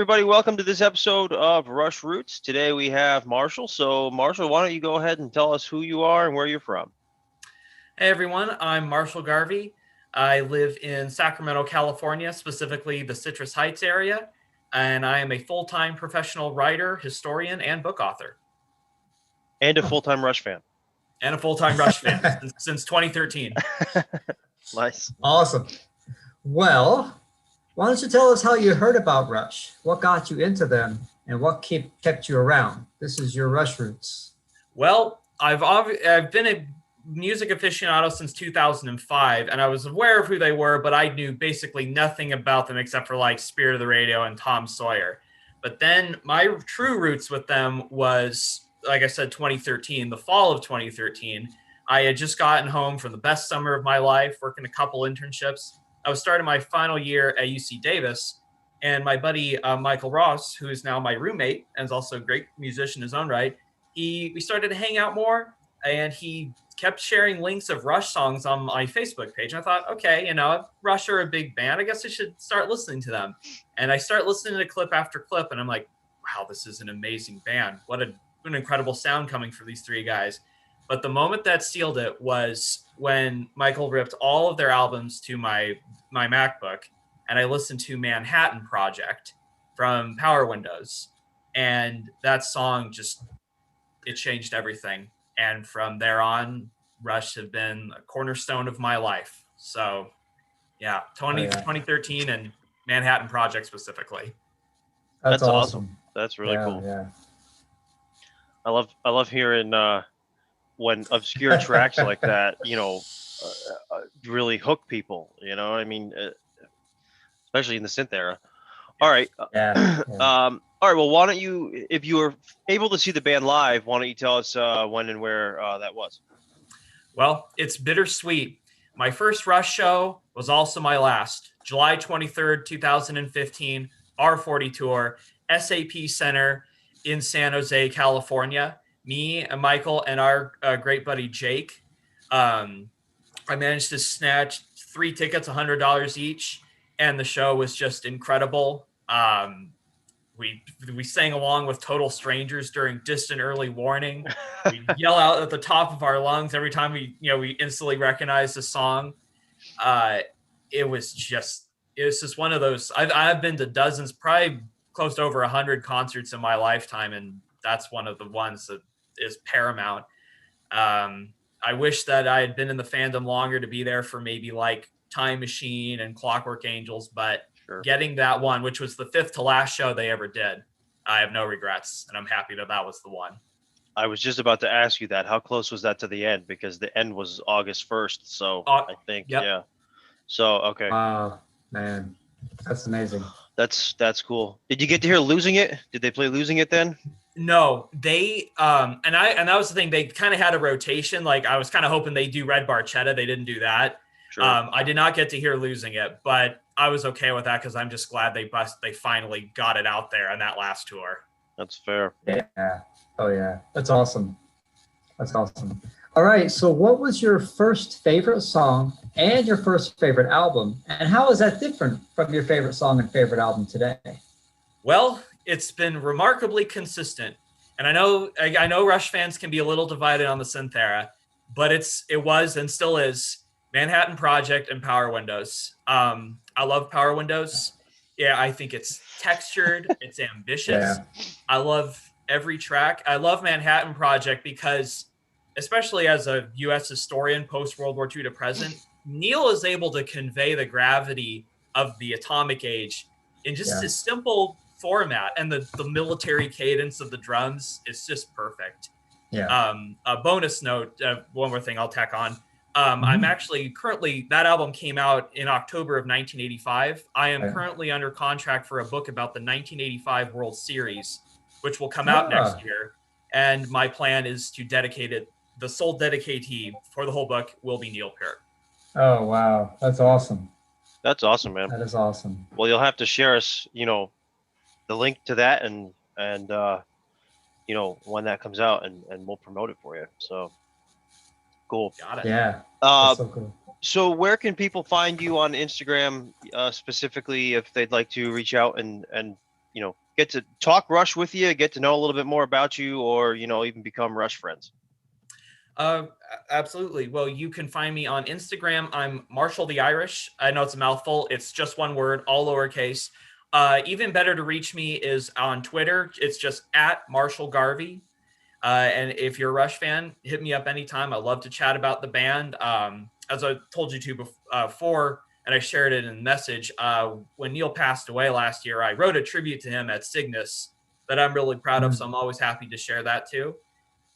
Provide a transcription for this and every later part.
everybody. Welcome to this episode of Rush Roots. Today we have Marshall. So, Marshall, why don't you go ahead and tell us who you are and where you're from? Hey, everyone. I'm Marshall Garvey. I live in Sacramento, California, specifically the Citrus Heights area, and I am a full-time professional writer, historian, and book author. And a full-time Rush fan. And a full-time Rush fan since 2013. Nice. Awesome. Well, why don't you tell us how you heard about Rush? What got you into them and what kept you around? This is your Rush roots. Well, I've been a music aficionado since 2005, and I was aware of who they were, but I knew basically nothing about them except for like Spirit of the Radio and Tom Sawyer. But then my true roots with them was, like I said, 2013, the fall of 2013. I had just gotten home from the best summer of my life, working a couple internships. I was starting my final year at UC Davis, and my buddy Michael Ross, who is now my roommate and is also a great musician in his own right, we started to hang out more, and he kept sharing links of Rush songs on my Facebook page. And I thought, okay, Rush are a big band. I guess I should start listening to them. And I start listening to clip after clip, and I'm like, wow, this is an amazing band. What an incredible sound coming from these three guys. But the moment that sealed it was when Michael ripped all of their albums to my MacBook, and I listened to Manhattan Project from Power Windows. And that song it changed everything. And from there on, Rush have been a cornerstone of my life. So, yeah, 2013 and Manhattan Project specifically. That's awesome. That's really cool. Yeah. I love hearing when obscure tracks like that, really hook people. Especially in the synth era. All right. Yeah. All right. Well, why don't you, if you were able to see the band live, why don't you tell us when and where that was? Well, it's bittersweet. My first Rush show was also my last. July 23rd, 2015, R40 tour, SAP Center in San Jose, California. Me and Michael and our great buddy Jake. I managed to snatch 3 tickets, $100 each, and the show was just incredible. We sang along with total strangers during Distant Early Warning. We yell out at the top of our lungs every time we instantly recognize the song. It was just one of those. I've been to dozens, probably close to over 100 concerts in my lifetime, and that's one of the ones that is paramount. I wish that I had been in the fandom longer to be there for maybe like Time Machine and Clockwork Angels, but sure. Getting that one, which was the 5th to last show they ever did, I have no regrets, and I'm happy that was the one. I was just about to ask you that. How close was that to the end? Because the end was August 1st, so I think, yep. Yeah. So, okay. Wow, man, that's amazing. That's cool. Did you get to hear Losing It? Did they play Losing It then? No, they and that was the thing. They kind of had a rotation. Like I was kind of hoping they do Red Barchetta. They didn't do that. Sure. I did not get to hear Losing It, but I was okay with that because I'm just glad they finally got it out there on that last tour. That's fair. Yeah. Oh yeah. That's awesome. All right. So what was your first favorite song and your first favorite album? And how is that different from your favorite song and favorite album today? Well, it's been remarkably consistent. And I know Rush fans can be a little divided on the synth era, but it was and still is Manhattan Project and Power Windows. I love Power Windows. Yeah, I think it's textured, it's ambitious. Yeah. I love every track. I love Manhattan Project because, especially as a U.S. historian post-World War II to present, Neil is able to convey the gravity of the atomic age in just a simple format, and the military cadence of the drums is just perfect. Yeah. A bonus note, one more thing I'll tack on. I'm actually currently, that album came out in October of 1985. I am currently under contract for a book about the 1985 World Series, which will come out next year. And my plan is to dedicate it. The sole dedicatee for the whole book will be Neil Peart. Oh, wow. That's awesome. That's awesome, man. That is awesome. Well, you'll have to share us, the link to that and when that comes out, and we'll promote it for you. So cool. Got it. Yeah. That's so cool. So where can people find you on Instagram, specifically if they'd like to reach out and get to talk Rush with you, get to know a little bit more about you, or even become Rush friends? Absolutely. Well, you can find me on Instagram. I'm Marshall the Irish. I know it's a mouthful. It's just one word, all lowercase. Even better to reach me is on Twitter. It's just at Marshall Garvey. And if you're a Rush fan, hit me up anytime. I love to chat about the band. As I told you to before, and I shared it in a message, when Neil passed away last year, I wrote a tribute to him at Cygnus that I'm really proud of. So I'm always happy to share that too.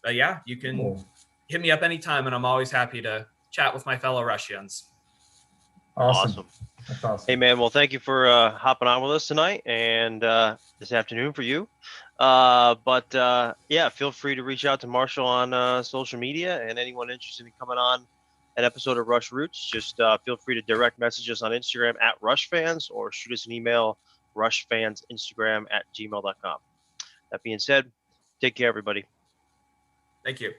But yeah, you can hit me up anytime, and I'm always happy to chat with my fellow Russians. Awesome. That's awesome. Hey, man. Well, thank you for hopping on with us tonight and this afternoon for you. Yeah, feel free to reach out to Marshall on social media, and anyone interested in coming on an episode of Rush Roots, just feel free to direct message us on Instagram at RushFans, or shoot us an email, rushfansinstagram@gmail.com. That being said, take care, everybody. Thank you.